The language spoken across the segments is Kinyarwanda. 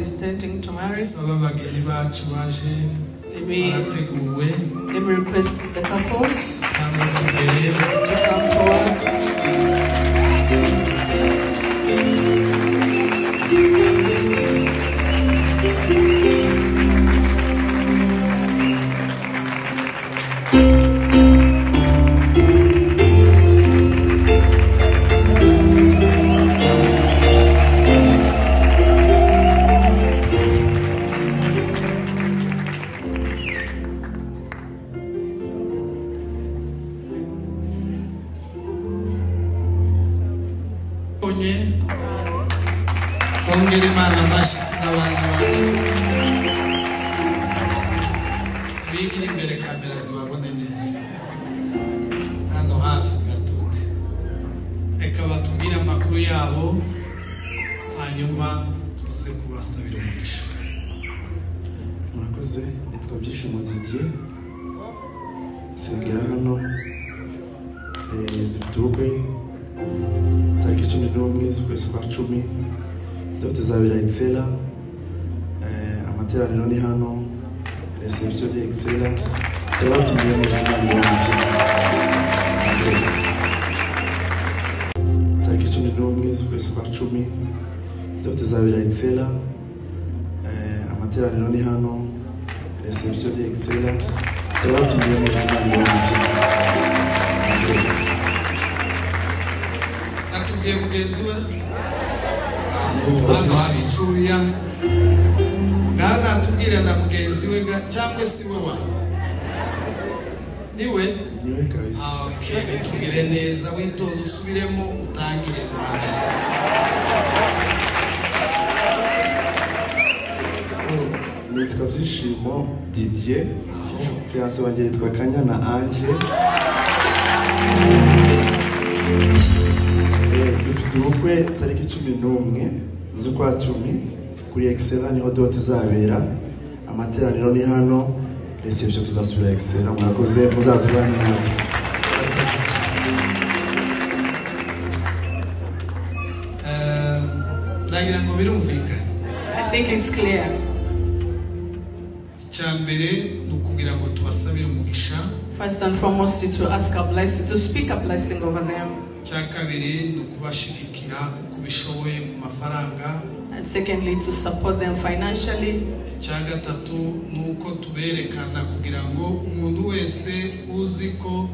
is intending to marry. Let me request the couples to come forward. Amateraniro ni hano, reception ni Excella, turabatumiye mwese bari bamuje. Tariki 11 z'ukwezi kwa 10, tuzabira Excella, amateraniro ni hano, reception ni Excella, turabatumiye mwese bari bamuje. Atugiye mugenzi we hano habicuya ngana tubwire na mugenzi we cyangwa si we wa niwe kabisa. Okay, tubwire neza witoze usubiremo utangire maso. Nitwa Byishimo Didier, fiancé wanjye yitwa Kanyana Ange. Dufite ubukwe tariki 11 z'ukwa 10 kuri Excella niho dote zabera. Amateraniro ni hano, reception tuzasubira Excella. Murakoze muzazibana natwe. Ndagira ngo birumvikane. I think it's clear. Cyambere nukugira ngo tubasabire umugisha. First and foremost is to ask a blessing, to speak a blessing over them. Cyakabiri nukubashigikira kubishoboye ku mafaranga. And secondly, to support them financially. Cyagatatu nuko tuberekana kugira ngo umuntu wese uziko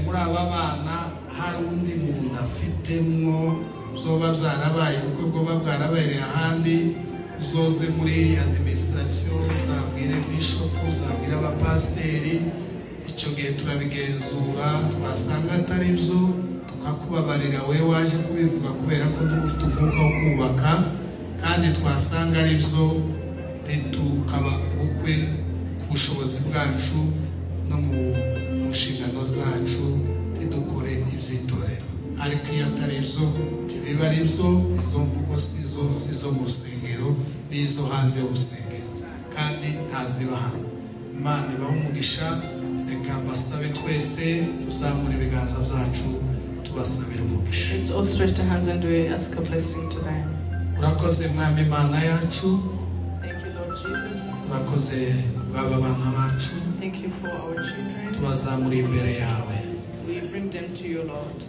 muri aba bana hari undi muntu afitemwo zoba byarabaye uko bwo babwarabaye ahandi uzoze muri administration zabwire bishop zabwire abapasteri icyo gihe turabigenzura twasanga atari byo tukakubabarira we waje kubivuga kubera ko dufite umwuka wo kubaka kandi twasanga ari byo tukaba ukwe ku bushobozi bwacu no mu nshingano zacu tidukore ibyitorero ariko iyo atari byo tibiba ari byo izo mvugo sizo mu rusengero n'izo hanze y'urusengero kandi ntaziba hano. Imana ibahe umugisha. Reka mbasabe twese tuzamura ibiganza byacu tubasabira umugisha. Let's all stretch the hands and we ask a blessing to them. Urakoze Mwami Imana yacu. Thank you Lord Jesus. Urakoze kubw'aba bana bacu. Thank you for our children. Tubazamura imbere yawe. We bring them to you Lord.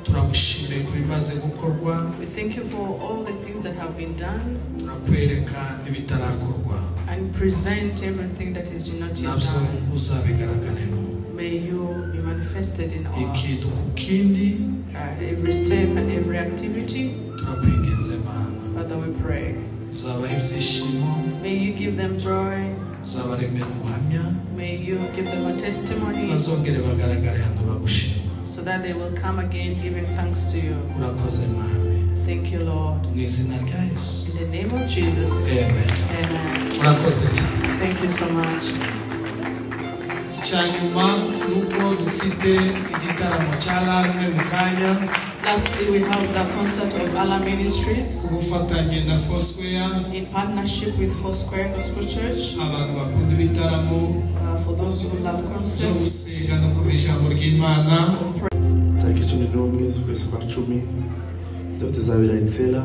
Turagushimire kubimaze gukorwa. We thank you for all the things that have been done. Turakwereka n'ibitarakorwa. And present everything that is not yet done. Uzabigaragaremo. May you be manifested in all. Ikintu kukindi. Every step and every activity. Turakwinginze Mana. Father, we pray. Uzabaha ibyishimo. May you give them joy. Uzabaremera ubuhamya. May you give them a testimony. Bazongere bagaragare hano bagushima. So that they will come again giving thanks to you. Urakoze Mwami. Thank you Lord. Mu izina rya Yesu. In the name of Jesus. Amen. Amen. Urakoze cyane. Thank you so much. Cyanyuma nuko dufite igitaramo cy'alarme mu kanya. Lastly, we have the concert of Allah Ministries ubufatanye na Foursquare in partnership with Foursquare Gospel Church. Abantu bakunda ibitaramo For those who love concerts. no kuva ijambo ry'Imana. Tariki 11 z'ukwezi kwa 10 tuzabira Excella.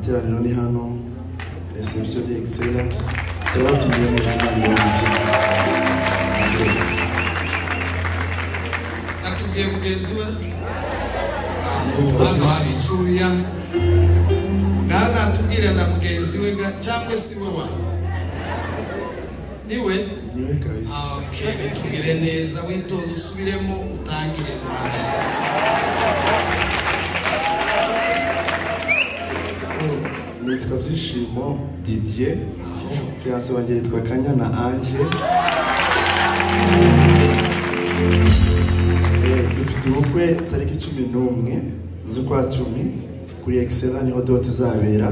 amateraniro ni hano, reception ni excella. Turabatumiye mwese Imana ibahe. Atubwiye mugenzi we abicuya ngana atubwire na mugenzi we cyangwa si we wa niwe kabisa. Okay, bitubwire neza witoza usubiremo utangire maso. Nitwa Byishimo Didier, fiancé wanjye yitwa Kanyana Ange. Dufite ubukwe tariki 11 z'ukwa 10 kuri Excella niho dote zabera.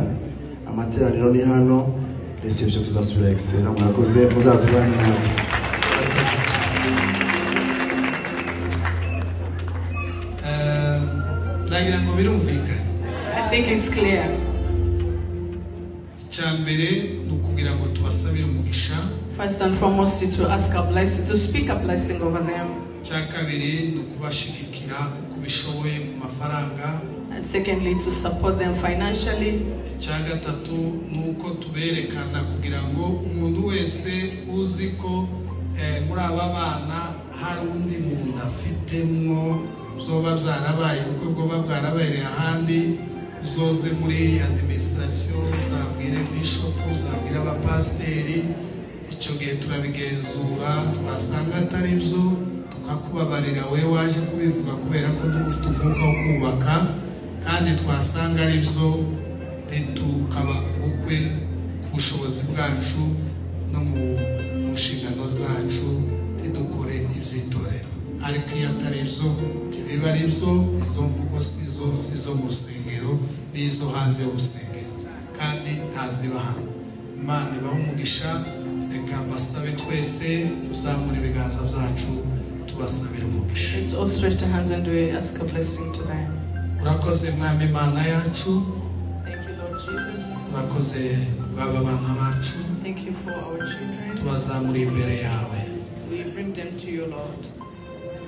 Amateraniro ni hano, reception tuzasubira Excella. Murakoze muzazibana natwe. Ndagira ngo birumvikane. I think it's clear. Cyambere nukugira ngo tubasabire umugisha. First and foremost is to ask a blessing, to speak a blessing over them. Cyakabiri nukubashigikira kubishoboye ku mafaranga. And secondly, to support them financially. Cyagatatu nuko tuberekana kugira ngo umuntu wese uziko muri aba bana hari undi muntu afitemwo zoba byarabaye uko bwo babwarabaye ahandi uzoze muri administration zabwire bishop zabwire abapasteri icyo gihe turabigenzura twasanga atari byo tukakubabarira we waje kubivuga kubera ko dufite umwuka wo kubaka kandi twasanga ari byo tukaba ukwe ku bushobozi bwacu no mu nshingano zacu tidukore ibyitorero ariko iyo atari byo tibiba ari byo izo mvugo sizo mu rusengero n'izo hanze y'urusengero kandi ntazibaha. Imana ibahe umugisha. Reka basabe twese tuzamura ibiganza byacu tubasabira umugisha. Let's all stretch the hands and we ask a blessing to them. Urakoze Mwami Imana yacu. Thank you, Lord Jesus. Urakoze baba bana bacu. Thank you for our children. Tubazamura imbere yawe. We bring them to you, Lord.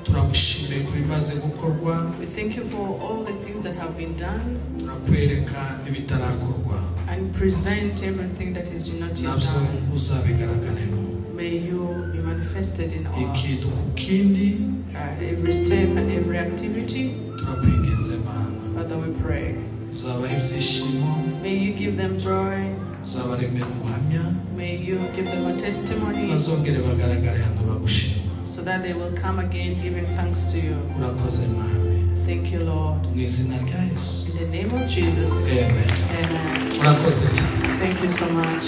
Turagushimiye kubimaze gukorwa. We thank you for all the things that have been done. Turakwereka n'ibitarakorwa. And present everything that is not yet Nabyo done. uzabigaragaremo. May you be manifested in all Ikintu ku kindi. every step and every activity. Turakwinginze Mana. Father, we pray. Uzabaha ibyishimo. May you give them joy. Uzabaremera ubuhamya. May you give them a testimony Bazongere bagaragare hano bagushima. so that they will come again giving thanks to you. Urakoze Mwami. Thank you, Lord. Mu izina rya Yesu. In the name of Jesus. Amen. Amen. Urakoze cyane. Thank you so much.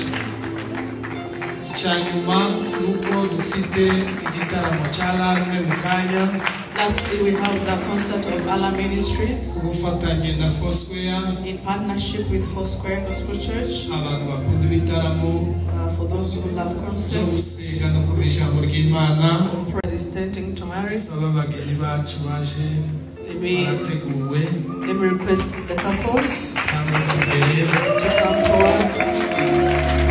Icyanyuma nuko dufite igitaramo cy'alarme mu kanya. Lastly, we have the concert of Allah Ministries Ubufatanye na Foursquare. in partnership with Foursquare Gospel Church. Abantu bakunda ibitaramo For those who love byo concerts gusenga no kumva ijambo ry'Imana. of predestinating to marry, Saba abageni bacu baje let me barateguwe request the couples kandi imbere to come forward.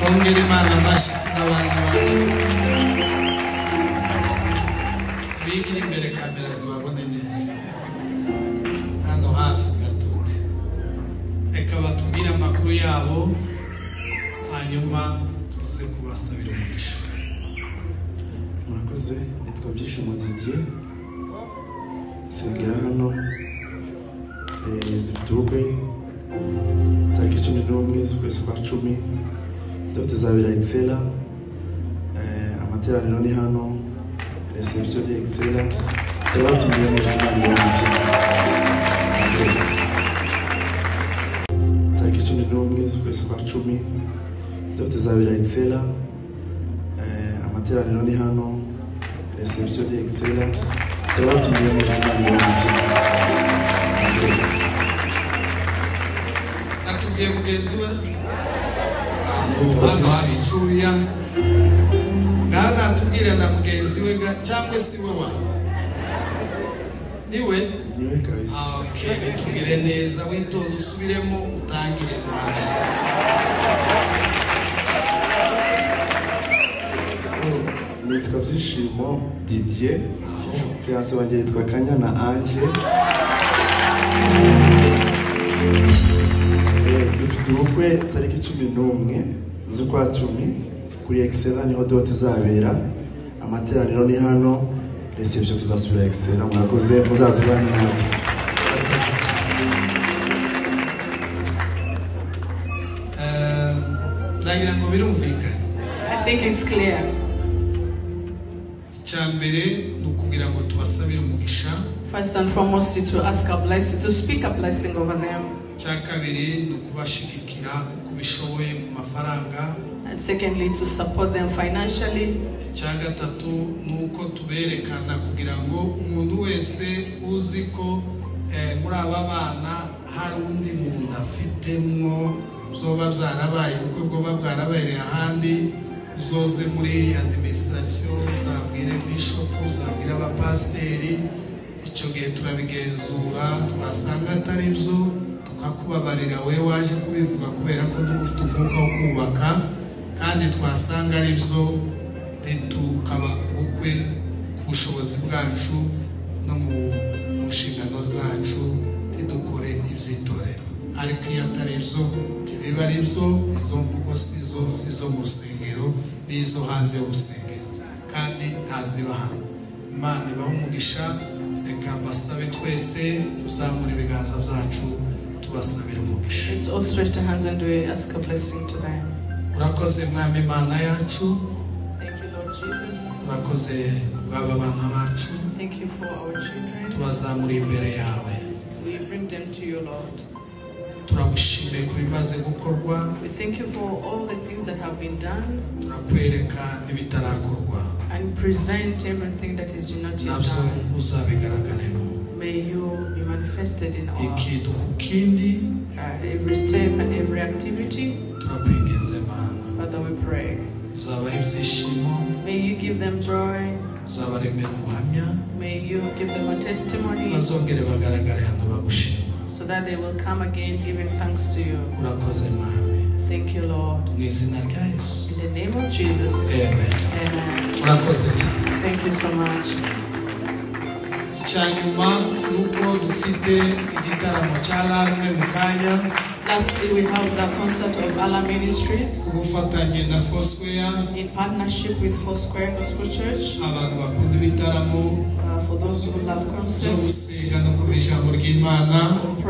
Ongera Imana amashyi n'abantu bacu bigira imbere kamera zibabone neza hano hafi gatuti. Reka batubwire amakuru yabo hanyuma tuze kubasabira umugisha. Murakoze. Nitwa Byishimo Didier, sengera hano. Dufite ubukwe tariki 11 z'ukwezi kwa 10 dote zabera Excella. Amateraniro ni hano, reception ni Excella. Turabatumiye mwese Imana ibahe. Tariki 11 z'ukwezi kwa 10 dote zabera Excella. Amateraniro ni hano, reception ni Excella. Turabatumiye mwese Imana ibahe. atubwiye mugenzi we Nitwa hano hari icuya ngaha natubwire na mugenzi we cyangwa si we wa niwe niwe kabisa. okay bitubwire neza witoze usubiremo utangire maso. Nitwa Byishimo Didier, fiancé wanjye yitwa Kanyana Ange. Dufite ubukwe tariki 11 z'ukwa 10 kuri Excella niho dote zabera. Amateraniro ni hano, reception tuzasubira Excella. Murakoze muzazibana natwe. Ndagira ngo birumvikane. I think it's clear. Cyambere nukugira ngo tubasabire umugisha. First and foremost is to ask a blessing, to speak a blessing over them. Cyakabiri nukubashigikira kubishoboye ku mafaranga. And secondly, to support them financially. Cyagatatu nuko tuberekana kugira ngo umuntu wese uzi ko muri aba bana hari undi muntu afitemwo zoba byarabaye ubukwe bwo babwarabaye ahandi uzoze muri administration zabwire bishop zabwire abapasteri icyo gihe turabigenzura twasanga atari byo tukakubabarira we waje kubivuga kubera ko dufite umwuka wo kubaka kandi twasanga ari byo tukaba ubukwe ku bushobozi bwacu no mu nshingano zacu tidukore ibyitorero ariko iyo atari byo tibiba ari byo izo mvugo sizo mu rusengero n'izo hanze y'urusengero kandi ntazibaha. Imana ibahe umugisha. Reka mbasabe twese tuzamura ibiganza byacu tubasabira umugisha. Let's all stretch our hands and we ask a blessing to them. Urakoze mwami Imana yacu. Thank you, Lord Jesus. Urakoze kubw'aba bana bacu. Thank you for our children. Tubazamura imbere yawe. We bring them to you, Lord. Turagushimiye ku bimaze gukorwa. We thank you for all the things that have been done. Turakwereka n'ibitarakorwa. And present everything that is not yet Nabyo done. uzabigaragaremo. May you be manifested in all, Ikintu ku kindi every step and every activity. turakwinginze Mana. Father, we pray. Uzabaha ibyishimo. May you give them joy. Uzabaremera ubuhamya. May you give them a testimony Bazongere bagaragare hano bagushima. so that they will come again giving thanks to you. Urakoze Mwami. Thank you, Lord. Mu izina rya Yesu. In the name of Jesus. Amen. Amen. Urakoze cyane. Thank you so much. Icyanyuma nuko dufite igitaramo cy'alarme mu kanya. Lastly, we have the concert of Allah Ministries Ubufatanye na Foursquare. in partnership with Foursquare Gospel Church. Abantu bakunda ibitaramo For those who love byo concerts gusenga no kumva ijambo ry'Imana. of